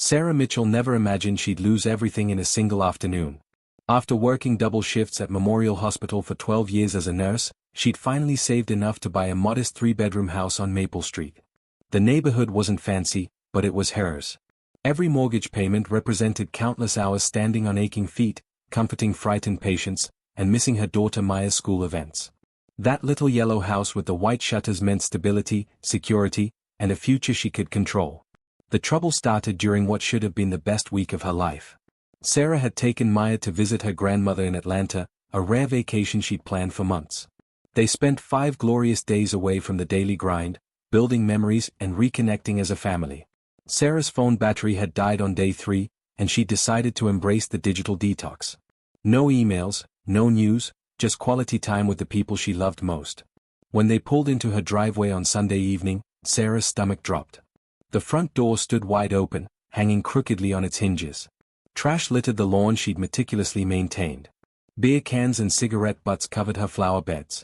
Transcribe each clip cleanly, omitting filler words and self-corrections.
Sarah Mitchell never imagined she'd lose everything in a single afternoon. After working double shifts at Memorial Hospital for 12 years as a nurse, she'd finally saved enough to buy a modest 3-bedroom house on Maple Street. The neighborhood wasn't fancy, but it was hers. Every mortgage payment represented countless hours standing on aching feet, comforting frightened patients, and missing her daughter Maya's school events. That little yellow house with the white shutters meant stability, security, and a future she could control. The trouble started during what should have been the best week of her life. Sarah had taken Maya to visit her grandmother in Atlanta, a rare vacation she'd planned for months. They spent 5 glorious days away from the daily grind, building memories and reconnecting as a family. Sarah's phone battery had died on day 3, and she decided to embrace the digital detox. No emails, no news, just quality time with the people she loved most. When they pulled into her driveway on Sunday evening, Sarah's stomach dropped. The front door stood wide open, hanging crookedly on its hinges. Trash littered the lawn she'd meticulously maintained. Beer cans and cigarette butts covered her flower beds.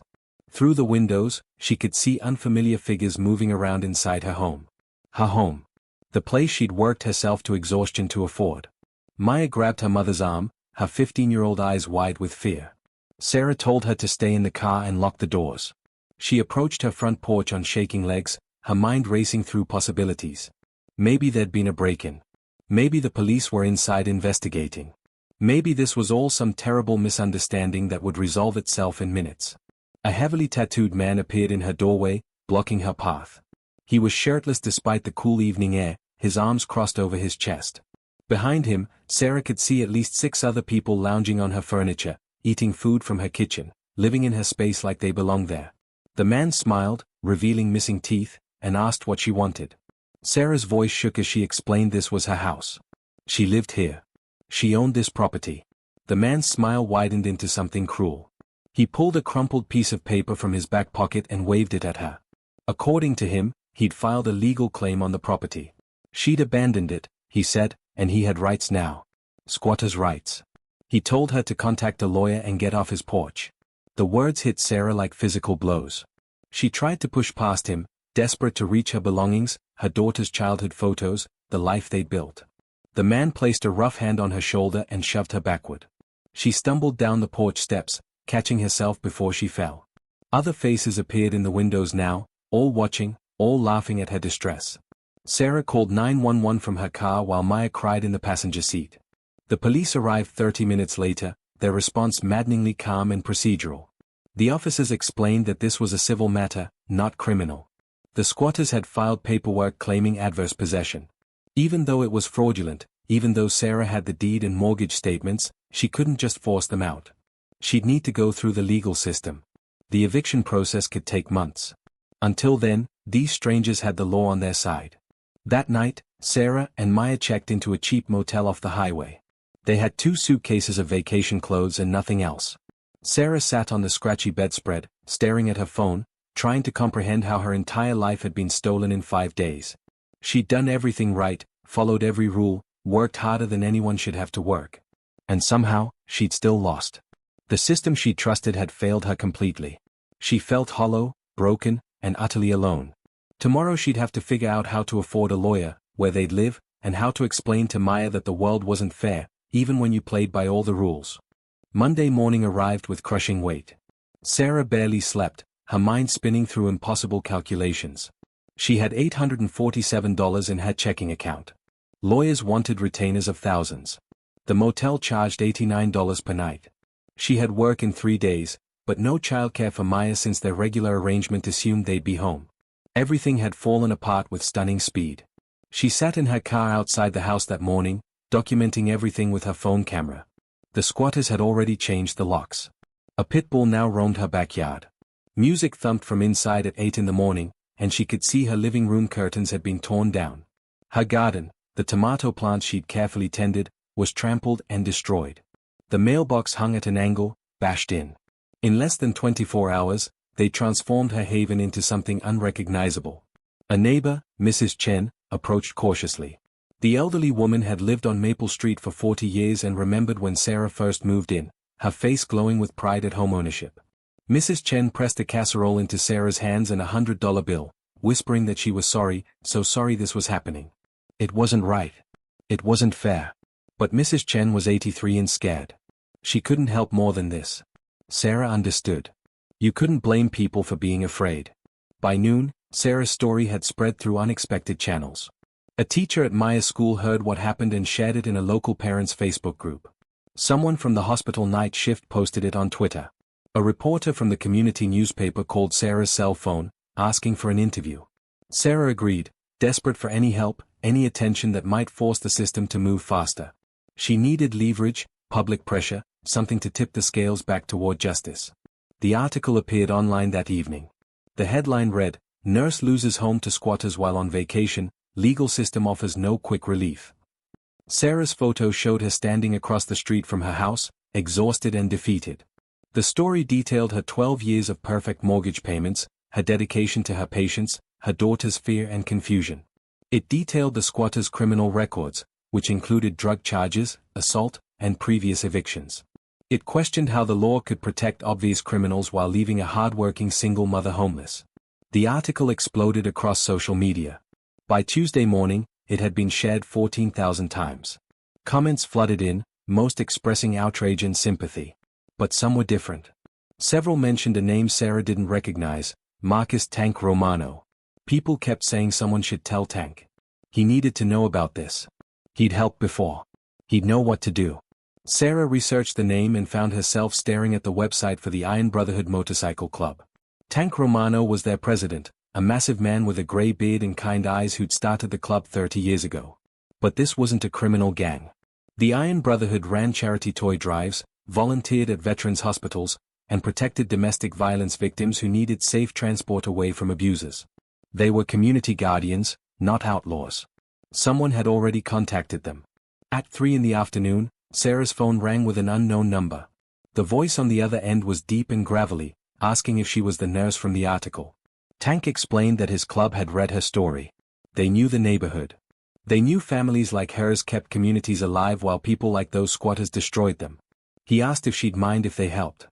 Through the windows, she could see unfamiliar figures moving around inside her home. Her home. The place she'd worked herself to exhaustion to afford. Maya grabbed her mother's arm, her 15-year-old eyes wide with fear. Sarah told her to stay in the car and lock the doors. She approached her front porch on shaking legs, her mind racing through possibilities. Maybe there'd been a break-in. Maybe the police were inside investigating. Maybe this was all some terrible misunderstanding that would resolve itself in minutes. A heavily tattooed man appeared in her doorway, blocking her path. He was shirtless despite the cool evening air, his arms crossed over his chest. Behind him, Sarah could see at least 6 other people lounging on her furniture, eating food from her kitchen, living in her space like they belonged there. The man smiled, revealing missing teeth, and asked what she wanted. Sarah's voice shook as she explained this was her house. She lived here. She owned this property. The man's smile widened into something cruel. He pulled a crumpled piece of paper from his back pocket and waved it at her. According to him, he'd filed a legal claim on the property. She'd abandoned it, he said, and he had rights now. Squatters' rights. He told her to contact a lawyer and get off his porch. The words hit Sarah like physical blows. She tried to push past him, desperate to reach her belongings, her daughter's childhood photos, the life they'd built. The man placed a rough hand on her shoulder and shoved her backward. She stumbled down the porch steps, catching herself before she fell. Other faces appeared in the windows now, all watching, all laughing at her distress. Sarah called 911 from her car while Maya cried in the passenger seat. The police arrived 30 minutes later, their response maddeningly calm and procedural. The officers explained that this was a civil matter, not criminal. The squatters had filed paperwork claiming adverse possession. Even though it was fraudulent, even though Sarah had the deed and mortgage statements, she couldn't just force them out. She'd need to go through the legal system. The eviction process could take months. Until then, these strangers had the law on their side. That night, Sarah and Maya checked into a cheap motel off the highway. They had 2 suitcases of vacation clothes and nothing else. Sarah sat on the scratchy bedspread, staring at her phone, trying to comprehend how her entire life had been stolen in 5 days. She'd done everything right, followed every rule, worked harder than anyone should have to work. And somehow, she'd still lost. The system she trusted had failed her completely. She felt hollow, broken, and utterly alone. Tomorrow she'd have to figure out how to afford a lawyer, where they'd live, and how to explain to Maya that the world wasn't fair, even when you played by all the rules. Monday morning arrived with crushing weight. Sarah barely slept, her mind spinning through impossible calculations. She had $847 in her checking account. Lawyers wanted retainers of thousands. The motel charged $89 per night. She had work in 3 days, but no childcare for Maya since their regular arrangement assumed they'd be home. Everything had fallen apart with stunning speed. She sat in her car outside the house that morning, documenting everything with her phone camera. The squatters had already changed the locks. A pit bull now roamed her backyard. Music thumped from inside at 8 in the morning, and she could see her living room curtains had been torn down. Her garden, the tomato plants she'd carefully tended, was trampled and destroyed. The mailbox hung at an angle, bashed in. In less than 24 hours, they transformed her haven into something unrecognizable. A neighbor, Mrs. Chen, approached cautiously. The elderly woman had lived on Maple Street for 40 years and remembered when Sarah first moved in, her face glowing with pride at homeownership. Mrs. Chen pressed a casserole into Sarah's hands and a $100 bill, whispering that she was sorry, so sorry this was happening. It wasn't right. It wasn't fair. But Mrs. Chen was 83 and scared. She couldn't help more than this. Sarah understood. You couldn't blame people for being afraid. By noon, Sarah's story had spread through unexpected channels. A teacher at Maya's school heard what happened and shared it in a local parents' Facebook group. Someone from the hospital night shift posted it on Twitter. A reporter from the community newspaper called Sarah's cell phone, asking for an interview. Sarah agreed, desperate for any help, any attention that might force the system to move faster. She needed leverage, public pressure, something to tip the scales back toward justice. The article appeared online that evening. The headline read, "Nurse loses home to squatters while on vacation, legal system offers no quick relief." Sarah's photo showed her standing across the street from her house, exhausted and defeated. The story detailed her 12 years of perfect mortgage payments, her dedication to her patients, her daughter's fear and confusion. It detailed the squatters' criminal records, which included drug charges, assault, and previous evictions. It questioned how the law could protect obvious criminals while leaving a hardworking single mother homeless. The article exploded across social media. By Tuesday morning, it had been shared 14,000 times. Comments flooded in, most expressing outrage and sympathy. But some were different. Several mentioned a name Sarah didn't recognize, Marcus Tank Romano. People kept saying someone should tell Tank. He needed to know about this. He'd helped before. He'd know what to do. Sarah researched the name and found herself staring at the website for the Iron Brotherhood Motorcycle Club. Tank Romano was their president, a massive man with a gray beard and kind eyes who'd started the club 30 years ago. But this wasn't a criminal gang. The Iron Brotherhood ran charity toy drives, volunteered at veterans' hospitals, and protected domestic violence victims who needed safe transport away from abusers. They were community guardians, not outlaws. Someone had already contacted them. At 3 in the afternoon, Sarah's phone rang with an unknown number. The voice on the other end was deep and gravelly, asking if she was the nurse from the article. Tank explained that his club had read her story. They knew the neighborhood. They knew families like hers kept communities alive while people like those squatters destroyed them. He asked if she'd mind if they helped.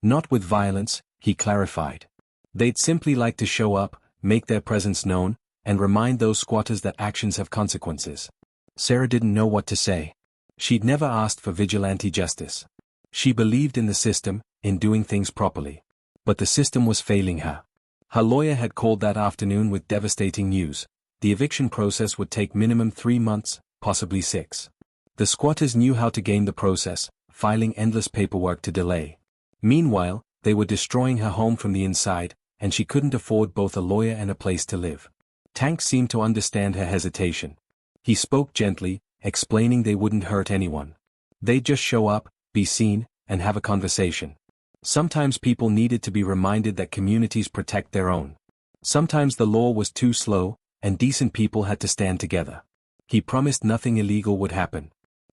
Not with violence, he clarified. They'd simply like to show up, make their presence known, and remind those squatters that actions have consequences. Sarah didn't know what to say. She'd never asked for vigilante justice. She believed in the system, in doing things properly. But the system was failing her. Her lawyer had called that afternoon with devastating news. The eviction process would take minimum 3 months, possibly 6. The squatters knew how to game the process, filing endless paperwork to delay. Meanwhile, they were destroying her home from the inside, and she couldn't afford both a lawyer and a place to live. Tank seemed to understand her hesitation. He spoke gently, explaining they wouldn't hurt anyone. They'd just show up, be seen, and have a conversation. Sometimes people needed to be reminded that communities protect their own. Sometimes the law was too slow, and decent people had to stand together. He promised nothing illegal would happen.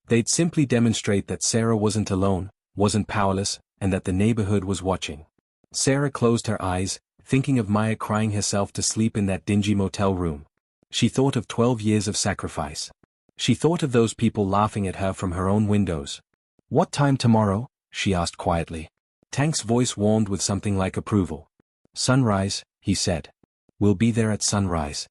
They'd simply demonstrate that Sarah wasn't alone, wasn't powerless, and that the neighborhood was watching. Sarah closed her eyes, thinking of Maya crying herself to sleep in that dingy motel room. She thought of 12 years of sacrifice. She thought of those people laughing at her from her own windows. "What time tomorrow?" she asked quietly. Tank's voice warmed with something like approval. "Sunrise," he said. "We'll be there at sunrise."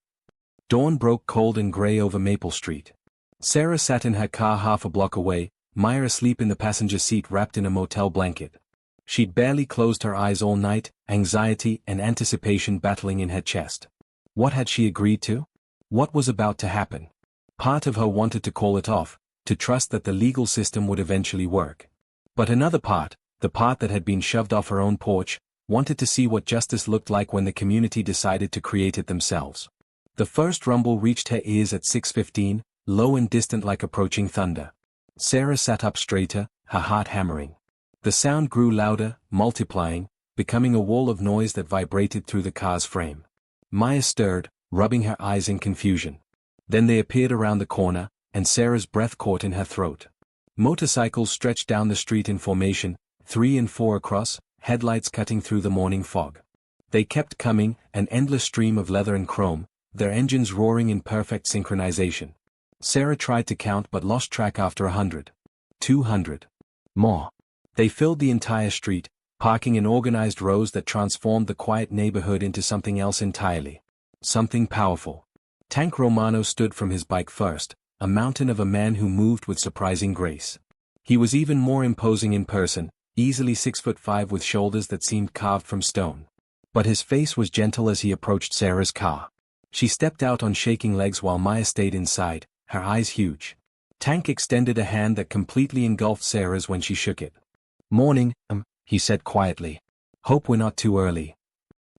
Dawn broke cold and gray over Maple Street. Sarah sat in her car half a block away, Maya asleep in the passenger seat wrapped in a motel blanket. She'd barely closed her eyes all night, anxiety and anticipation battling in her chest. What had she agreed to? What was about to happen? Part of her wanted to call it off, to trust that the legal system would eventually work. But another part, the part that had been shoved off her own porch, wanted to see what justice looked like when the community decided to create it themselves. The first rumble reached her ears at 6:15, low and distant like approaching thunder. Sarah sat up straighter, her heart hammering. The sound grew louder, multiplying, becoming a wall of noise that vibrated through the car's frame. Maya stirred, rubbing her eyes in confusion. Then they appeared around the corner, and Sarah's breath caught in her throat. Motorcycles stretched down the street in formation, 3 and 4 across, headlights cutting through the morning fog. They kept coming, an endless stream of leather and chrome, their engines roaring in perfect synchronization. Sarah tried to count but lost track after 100. 200. More. They filled the entire street, parking in organized rows that transformed the quiet neighborhood into something else entirely. Something powerful. Tank Romano stood from his bike first, a mountain of a man who moved with surprising grace. He was even more imposing in person, easily 6'5" with shoulders that seemed carved from stone. But his face was gentle as he approached Sarah's car. She stepped out on shaking legs while Maya stayed inside, her eyes huge. Tank extended a hand that completely engulfed Sarah's when she shook it. "Morning, he said quietly. "Hope we're not too early."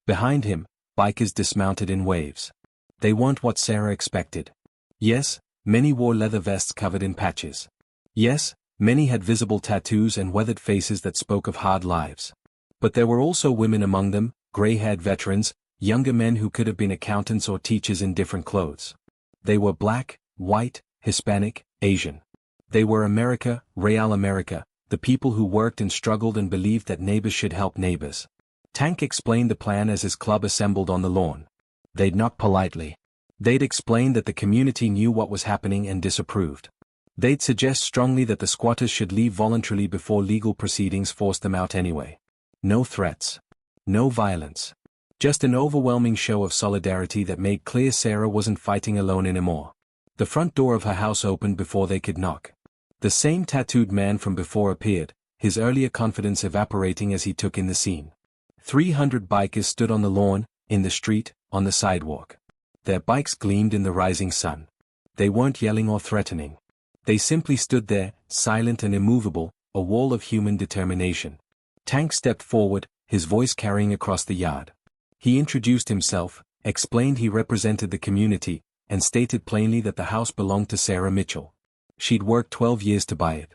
Behind him, bikers dismounted in waves. They weren't what Sarah expected. Yes, many wore leather vests covered in patches. Yes, many had visible tattoos and weathered faces that spoke of hard lives. But there were also women among them, gray-haired veterans, younger men who could have been accountants or teachers in different clothes. They were black, white, Hispanic, Asian. They were America, Real America, the people who worked and struggled and believed that neighbors should help neighbors. Tank explained the plan as his club assembled on the lawn. They'd knock politely. They'd explain that the community knew what was happening and disapproved. They'd suggest strongly that the squatters should leave voluntarily before legal proceedings forced them out anyway. No threats. No violence. Just an overwhelming show of solidarity that made clear Sarah wasn't fighting alone anymore. The front door of her house opened before they could knock. The same tattooed man from before appeared, his earlier confidence evaporating as he took in the scene. 300 bikers stood on the lawn, in the street, on the sidewalk. Their bikes gleamed in the rising sun. They weren't yelling or threatening. They simply stood there, silent and immovable, a wall of human determination. Tank stepped forward, his voice carrying across the yard. He introduced himself, explained he represented the community, and stated plainly that the house belonged to Sarah Mitchell. She'd worked 12 years to buy it.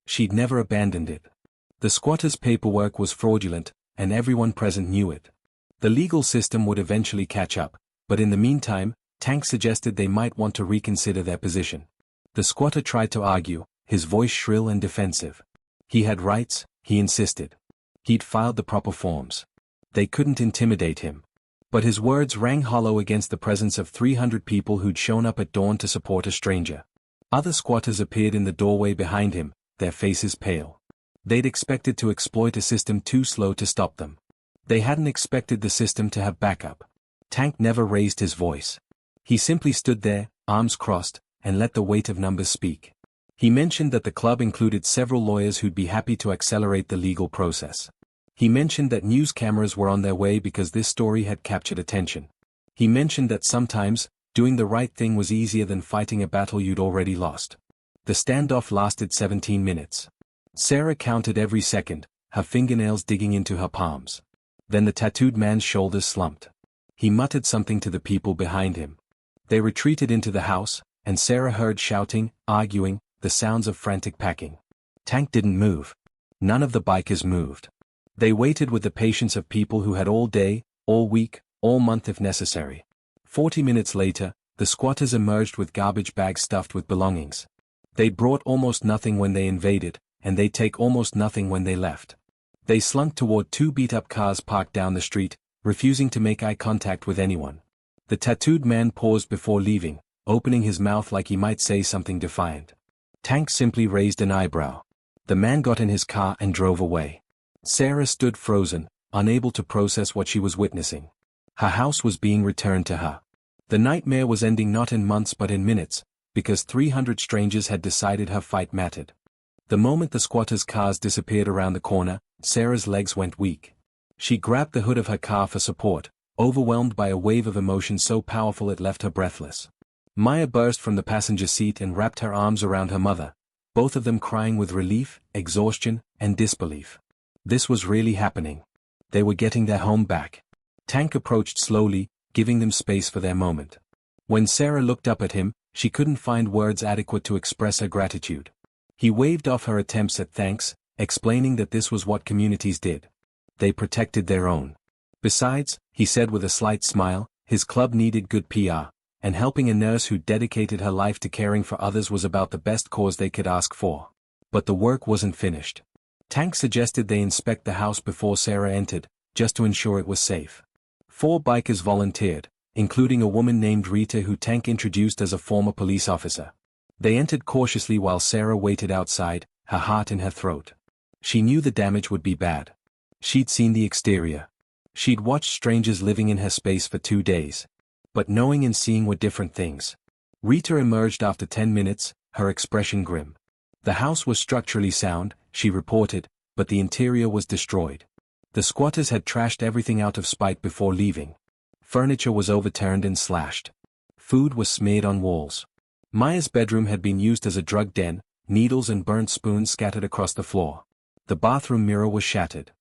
She'd never abandoned it. The squatters' paperwork was fraudulent, and everyone present knew it. The legal system would eventually catch up, but in the meantime, Tank suggested they might want to reconsider their position. The squatter tried to argue, his voice shrill and defensive. He had rights, he insisted. He'd filed the proper forms. They couldn't intimidate him. But his words rang hollow against the presence of 300 people who'd shown up at dawn to support a stranger. Other squatters appeared in the doorway behind him, their faces pale. They'd expected to exploit a system too slow to stop them. They hadn't expected the system to have backup. Tank never raised his voice. He simply stood there, arms crossed, and let the weight of numbers speak. He mentioned that the club included several lawyers who'd be happy to accelerate the legal process. He mentioned that news cameras were on their way because this story had captured attention. He mentioned that sometimes, doing the right thing was easier than fighting a battle you'd already lost. The standoff lasted 17 minutes. Sarah counted every second, her fingernails digging into her palms. Then the tattooed man's shoulders slumped. He muttered something to the people behind him. They retreated into the house, and Sarah heard shouting, arguing, the sounds of frantic packing. Tank didn't move. None of the bikers moved. They waited with the patience of people who had all day, all week, all month if necessary. 40 minutes later, the squatters emerged with garbage bags stuffed with belongings. They'd brought almost nothing when they invaded, and they'd take almost nothing when they left. They slunk toward 2 beat-up cars parked down the street, refusing to make eye contact with anyone. The tattooed man paused before leaving, opening his mouth like he might say something defiant. Tank simply raised an eyebrow. The man got in his car and drove away. Sarah stood frozen, unable to process what she was witnessing. Her house was being returned to her. The nightmare was ending not in months but in minutes, because 300 strangers had decided her fight mattered. The moment the squatters' cars disappeared around the corner, Sarah's legs went weak. She grabbed the hood of her car for support, overwhelmed by a wave of emotion so powerful it left her breathless. Maya burst from the passenger seat and wrapped her arms around her mother, both of them crying with relief, exhaustion, and disbelief. This was really happening. They were getting their home back. Tank approached slowly, giving them space for their moment. When Sarah looked up at him, she couldn't find words adequate to express her gratitude. He waved off her attempts at thanks, explaining that this was what communities did. They protected their own. Besides, he said with a slight smile, his club needed good PR, and helping a nurse who dedicated her life to caring for others was about the best cause they could ask for. But the work wasn't finished. Tank suggested they inspect the house before Sarah entered, just to ensure it was safe. 4 bikers volunteered, including a woman named Rita who Tank introduced as a former police officer. They entered cautiously while Sarah waited outside, her heart in her throat. She knew the damage would be bad. She'd seen the exterior. She'd watched strangers living in her space for 2 days. But knowing and seeing were different things. Rita emerged after 10 minutes, her expression grim. The house was structurally sound, she reported, but the interior was destroyed. The squatters had trashed everything out of spite before leaving. Furniture was overturned and slashed. Food was smeared on walls. Maya's bedroom had been used as a drug den, needles and burnt spoons scattered across the floor. The bathroom mirror was shattered.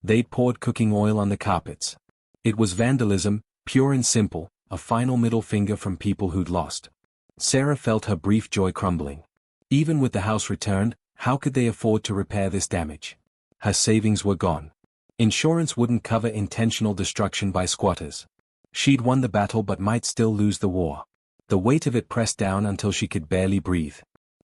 They'd poured cooking oil on the carpets. It was vandalism, pure and simple, a final middle finger from people who'd lost. Sarah felt her brief joy crumbling. Even with the house returned, how could they afford to repair this damage? Her savings were gone. Insurance wouldn't cover intentional destruction by squatters. She'd won the battle but might still lose the war. The weight of it pressed down until she could barely breathe.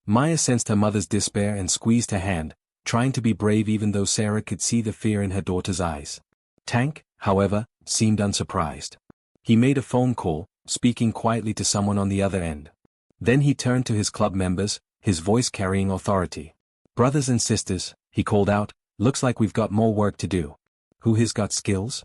Maya sensed her mother's despair and squeezed her hand, trying to be brave even though Sarah could see the fear in her daughter's eyes. Tank, however, seemed unsurprised. He made a phone call, speaking quietly to someone on the other end. Then he turned to his club members, his voice carrying authority. "Brothers and sisters," he called out, "looks like we've got more work to do. Who has got skills?"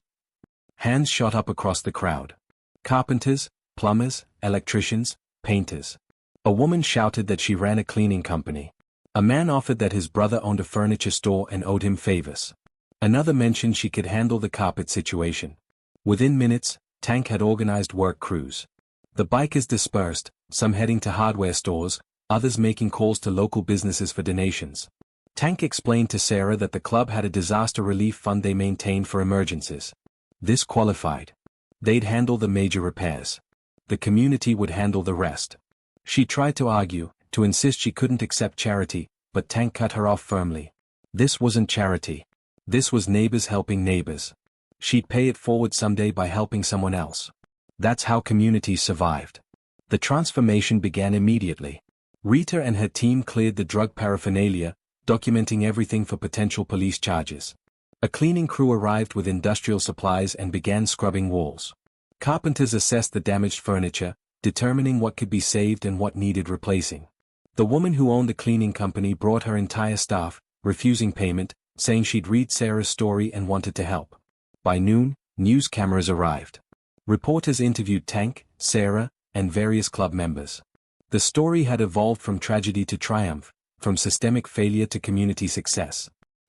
Hands shot up across the crowd. Carpenters, plumbers, electricians, painters. A woman shouted that she ran a cleaning company. A man offered that his brother owned a furniture store and owed him favors. Another mentioned she could handle the carpet situation. Within minutes, Tank had organized work crews. The bikers dispersed, some heading to hardware stores, others making calls to local businesses for donations. Tank explained to Sarah that the club had a disaster relief fund they maintained for emergencies. This qualified. They'd handle the major repairs. The community would handle the rest. She tried to argue, to insist she couldn't accept charity, but Tank cut her off firmly. This wasn't charity. This was neighbors helping neighbors. She'd pay it forward someday by helping someone else. That's how communities survived. The transformation began immediately. Rita and her team cleared the drug paraphernalia, documenting everything for potential police charges. A cleaning crew arrived with industrial supplies and began scrubbing walls. Carpenters assessed the damaged furniture, determining what could be saved and what needed replacing. The woman who owned the cleaning company brought her entire staff, refusing payment, saying she'd read Sarah's story and wanted to help. By noon, news cameras arrived. Reporters interviewed Tank, Sarah, and various club members. The story had evolved from tragedy to triumph, from systemic failure to community success.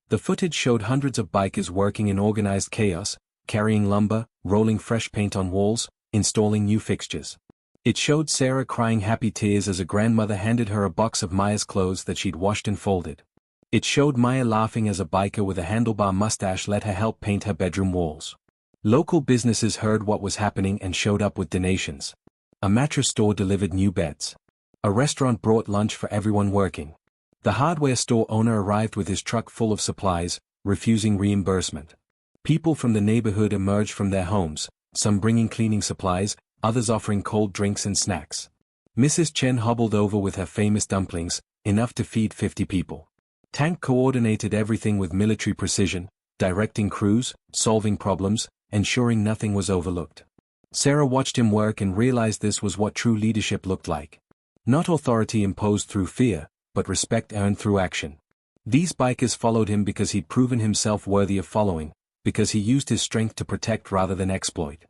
The footage showed hundreds of bikers working in organized chaos, carrying lumber, rolling fresh paint on walls, installing new fixtures. It showed Sarah crying happy tears as a grandmother handed her a box of Maya's clothes that she'd washed and folded. It showed Maya laughing as a biker with a handlebar mustache let her help paint her bedroom walls. Local businesses heard what was happening and showed up with donations. A mattress store delivered new beds. A restaurant brought lunch for everyone working. The hardware store owner arrived with his truck full of supplies, refusing reimbursement. People from the neighborhood emerged from their homes, some bringing cleaning supplies, others offering cold drinks and snacks. Mrs. Chen hobbled over with her famous dumplings, enough to feed 50 people. Tank coordinated everything with military precision, directing crews, solving problems, ensuring nothing was overlooked. Sarah watched him work and realized this was what true leadership looked like. Not authority imposed through fear, but respect earned through action. These bikers followed him because he'd proven himself worthy of following, because he used his strength to protect rather than exploit.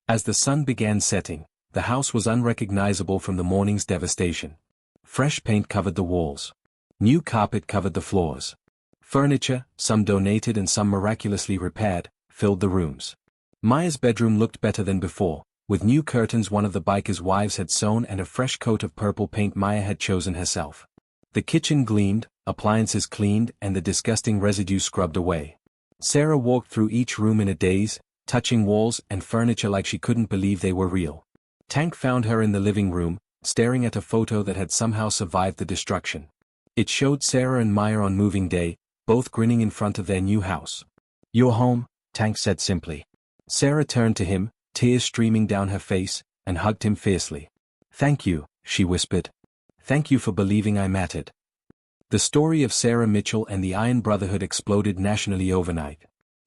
As the sun began setting, the house was unrecognizable from the morning's devastation. Fresh paint covered the walls. New carpet covered the floors. Furniture, some donated and some miraculously repaired, filled the rooms. Maya's bedroom looked better than before, with new curtains one of the bikers' wives had sewn and a fresh coat of purple paint Maya had chosen herself. The kitchen gleamed, appliances cleaned and the disgusting residue scrubbed away. Sarah walked through each room in a daze, touching walls and furniture like she couldn't believe they were real. Tank found her in the living room, staring at a photo that had somehow survived the destruction. It showed Sarah and Maya on moving day, both grinning in front of their new house. "You're home," Tank said simply. Sarah turned to him, tears streaming down her face, and hugged him fiercely. "Thank you," she whispered. "Thank you for believing I mattered." The story of Sarah Mitchell and the Iron Brotherhood exploded nationally overnight.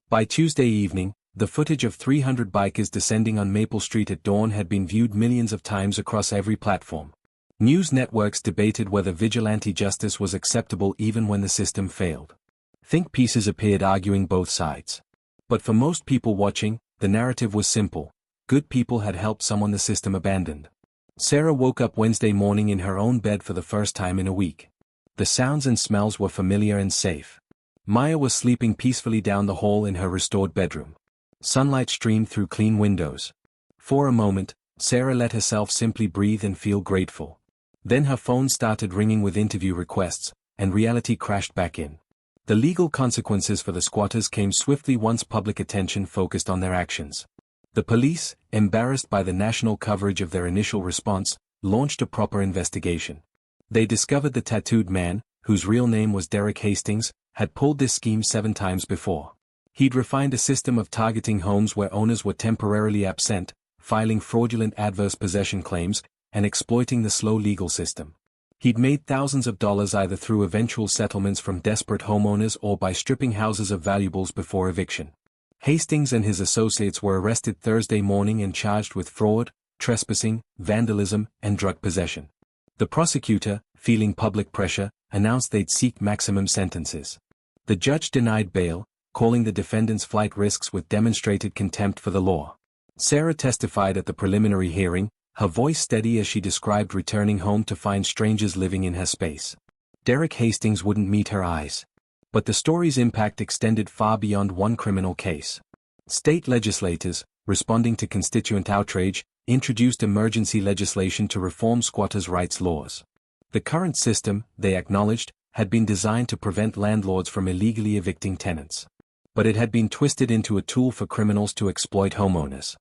By Tuesday evening, the footage of 300 bikers descending on Maple Street at dawn had been viewed millions of times across every platform. News networks debated whether vigilante justice was acceptable even when the system failed. Think pieces appeared arguing both sides. But for most people watching, the narrative was simple: good people had helped someone the system abandoned. Sarah woke up Wednesday morning in her own bed for the first time in a week. The sounds and smells were familiar and safe. Maya was sleeping peacefully down the hall in her restored bedroom. Sunlight streamed through clean windows. For a moment, Sarah let herself simply breathe and feel grateful. Then her phone started ringing with interview requests, and reality crashed back in. The legal consequences for the squatters came swiftly once public attention focused on their actions. The police, embarrassed by the national coverage of their initial response, launched a proper investigation. They discovered the tattooed man, whose real name was Derek Hastings, had pulled this scheme 7 times before. He'd refined a system of targeting homes where owners were temporarily absent, filing fraudulent adverse possession claims, and exploiting the slow legal system. He'd made thousands of dollars either through eventual settlements from desperate homeowners or by stripping houses of valuables before eviction. Hastings and his associates were arrested Thursday morning and charged with fraud, trespassing, vandalism, and drug possession. The prosecutor, feeling public pressure, announced they'd seek maximum sentences. The judge denied bail, calling the defendants flight risks with demonstrated contempt for the law. Sarah testified at the preliminary hearing, her voice steady as she described returning home to find strangers living in her space. Derek Hastings wouldn't meet her eyes. But the story's impact extended far beyond one criminal case. State legislators, responding to constituent outrage, introduced emergency legislation to reform squatters' rights laws. The current system, they acknowledged, had been designed to prevent landlords from illegally evicting tenants. But it had been twisted into a tool for criminals to exploit homeowners.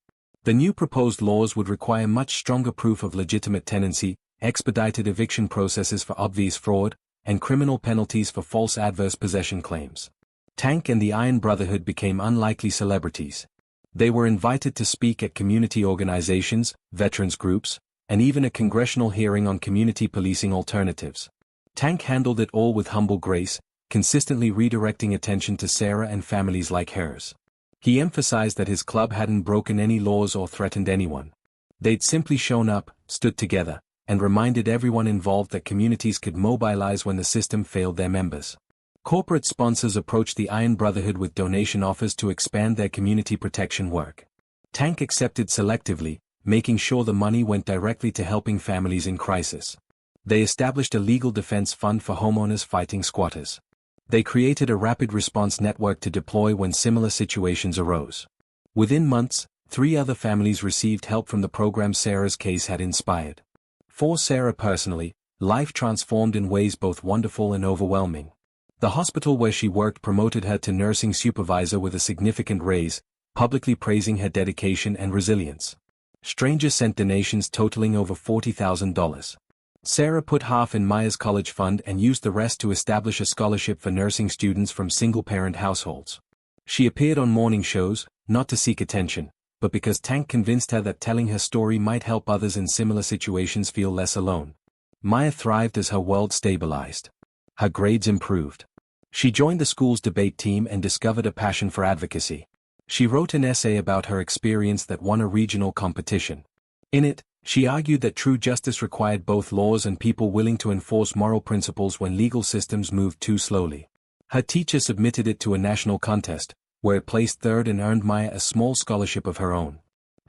The new proposed laws would require much stronger proof of legitimate tenancy, expedited eviction processes for obvious fraud, and criminal penalties for false adverse possession claims. Tank and the Iron Brotherhood became unlikely celebrities. They were invited to speak at community organizations, veterans groups, and even a congressional hearing on community policing alternatives. Tank handled it all with humble grace, consistently redirecting attention to Sarah and families like hers. He emphasized that his club hadn't broken any laws or threatened anyone. They'd simply shown up, stood together, and reminded everyone involved that communities could mobilize when the system failed their members. Corporate sponsors approached the Iron Brotherhood with donation offers to expand their community protection work. Tank accepted selectively, making sure the money went directly to helping families in crisis. They established a legal defense fund for homeowners fighting squatters. They created a rapid response network to deploy when similar situations arose. Within months, 3 other families received help from the program Sarah's case had inspired. For Sarah personally, life transformed in ways both wonderful and overwhelming. The hospital where she worked promoted her to nursing supervisor with a significant raise, publicly praising her dedication and resilience. Strangers sent donations totaling over $40,000. Sarah put half in Maya's college fund and used the rest to establish a scholarship for nursing students from single-parent households. She appeared on morning shows, not to seek attention, but because Tank convinced her that telling her story might help others in similar situations feel less alone. Maya thrived as her world stabilized. Her grades improved. She joined the school's debate team and discovered a passion for advocacy. She wrote an essay about her experience that won a regional competition. In it, she argued that true justice required both laws and people willing to enforce moral principles when legal systems moved too slowly. Her teacher submitted it to a national contest, where it placed 3rd and earned Maya a small scholarship of her own.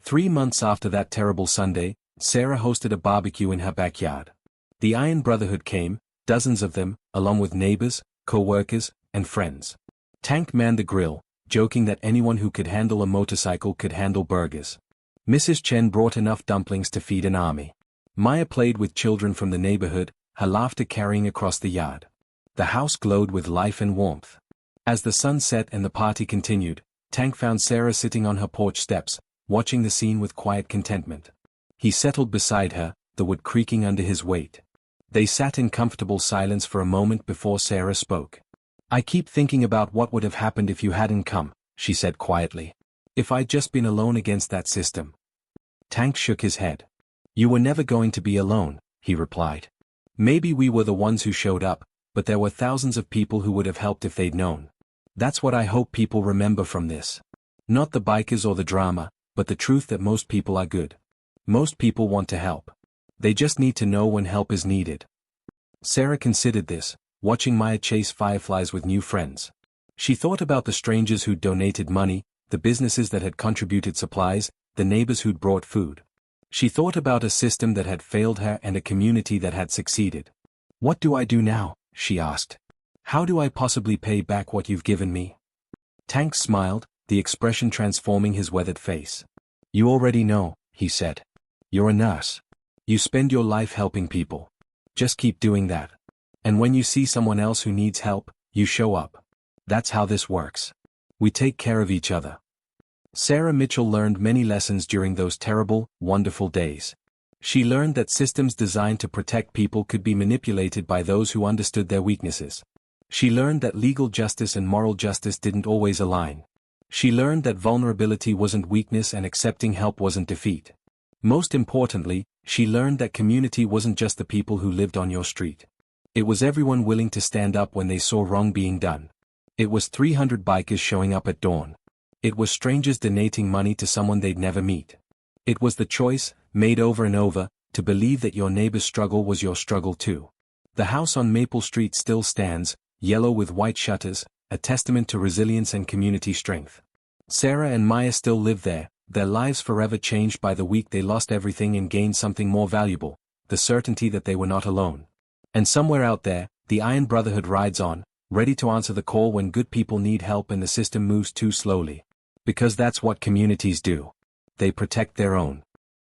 3 months after that terrible Sunday, Sarah hosted a barbecue in her backyard. The Iron Brotherhood came, dozens of them, along with neighbors, co-workers, and friends. Tank manned the grill, joking that anyone who could handle a motorcycle could handle burgers. Mrs. Chen brought enough dumplings to feed an army. Maya played with children from the neighborhood, her laughter carrying across the yard. The house glowed with life and warmth. As the sun set and the party continued, Tank found Sarah sitting on her porch steps, watching the scene with quiet contentment. He settled beside her, the wood creaking under his weight. They sat in comfortable silence for a moment before Sarah spoke. "I keep thinking about what would have happened if you hadn't come," she said quietly. "If I'd just been alone against that system." Tank shook his head. "You were never going to be alone," he replied. "Maybe we were the ones who showed up, but there were thousands of people who would have helped if they'd known. That's what I hope people remember from this. Not the bikers or the drama, but the truth that most people are good. Most people want to help. They just need to know when help is needed." Sarah considered this, watching Maya chase fireflies with new friends. She thought about the strangers who'd donated money, the businesses that had contributed supplies, the neighbors who'd brought food. She thought about a system that had failed her and a community that had succeeded. "What do I do now?" she asked. "How do I possibly pay back what you've given me?" Tank smiled, the expression transforming his weathered face. "You already know," he said. "You're a nurse. You spend your life helping people. Just keep doing that. And when you see someone else who needs help, you show up. That's how this works. We take care of each other." Sarah Mitchell learned many lessons during those terrible, wonderful days. She learned that systems designed to protect people could be manipulated by those who understood their weaknesses. She learned that legal justice and moral justice didn't always align. She learned that vulnerability wasn't weakness and accepting help wasn't defeat. Most importantly, she learned that community wasn't just the people who lived on your street. It was everyone willing to stand up when they saw wrong being done. It was 300 bikers showing up at dawn. It was strangers donating money to someone they'd never meet. It was the choice, made over and over, to believe that your neighbor's struggle was your struggle too. The house on Maple Street still stands, yellow with white shutters, a testament to resilience and community strength. Sarah and Maya still live there, their lives forever changed by the week they lost everything and gained something more valuable, the certainty that they were not alone. And somewhere out there, the Iron Brotherhood rides on, ready to answer the call when good people need help and the system moves too slowly. Because that's what communities do. They protect their own.